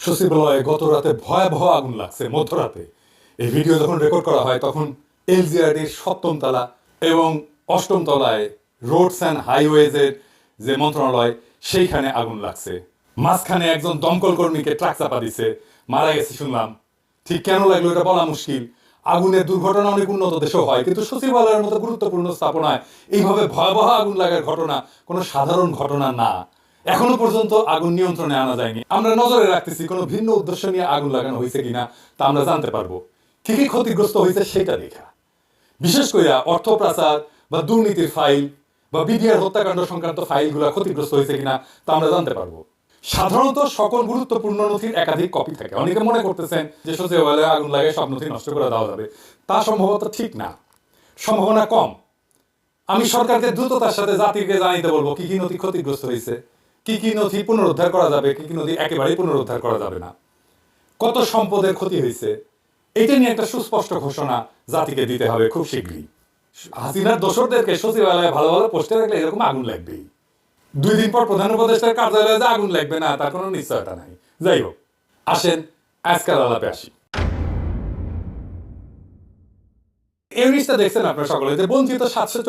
সচিবালয়ে গত রাতে ভয়াবহ আগুন লাগছে মধ্যরাতে। এই ভিডিও যখন রেকর্ড করা হয় তখন এলজিআরডির 7ম তলা এবং 8ম তলায় রোডস অ্যান্ড হাইওয়েজের যে মন্ত্রণালয় সেইখানে আগুন লাগছে। মাঝখানে একজন দমকল কর্মীকে ট্রাক চাপা দিছে, মারা গেছে শুনলাম। ঠিক কেন লাগলো এটা বলা মুশকিল। আগুনের দুর্ঘটনা অনেক উন্নত দেশেও হয়, কিন্তু সচিবালয়ের মতো গুরুত্বপূর্ণ স্থাপনায় এইভাবে ভয়াবহ আগুন লাগার ঘটনা কোনো সাধারণ ঘটনা না। এখনো পর্যন্ত আগুন নিয়ন্ত্রণে আনা যায়নি। আমরা নজরে রাখতেছি কোনো ভিন্ন উদ্দেশ্য নিয়ে আগুন লাগানো হয়েছে কিনা তা আমরা জানতে পারবো। কি কি ক্ষতিগ্রস্ত হয়েছে সেটা দেখা, বিশেষ করে অর্থ পাচার বা দুর্নীতির ফাইল বা বিডিআর হত্যাকাণ্ড সংক্রান্ত ফাইলগুলো ক্ষতিগ্রস্ত হয়েছে কিনা তা আমরা জানতে পারবো। সাধারণত সকল গুরুত্বপূর্ণ নথির একাধিক কপি থাকে। অনেকে মনে করতেছেন যে সচিবালয়ে আগুন লাগে সব নথি নষ্ট করে দেওয়া যাবে, তা সম্ভবত ঠিক না, সম্ভাবনা কম। আমি সরকারকে দ্রুততার সাথে জাতিকে জানাইতে বলবো কি কি নথি ক্ষতিগ্রস্ত হয়েছে, কি কি নথি পুনরুদ্ধার করা যাবে, কি কি নথি একেবারেই পুনরুদ্ধার করা যাবে না, কত সম্পদের ক্ষতি হয়েছে, এটা নিয়ে একটা সুস্পষ্ট ঘোষণা জাতিকে দিতে হবে খুব শীঘ্রই। হাসিনার দোসরদেরকে সচিবালয়ে ভালো ভালো পোস্টে রাখলে এরকম আগুন লাগবেই। 2 দিন পর প্রধান উপদেষ্টার কার্যালয়ে যে আগুন লাগবে না তার কোনো নিশ্চয়তা নাই। যাই হোক, আসেন আজকাল আলাপে আসি। এই জিনিসটা দেখছেন আপনারা সকলে যে বঞ্চিত 700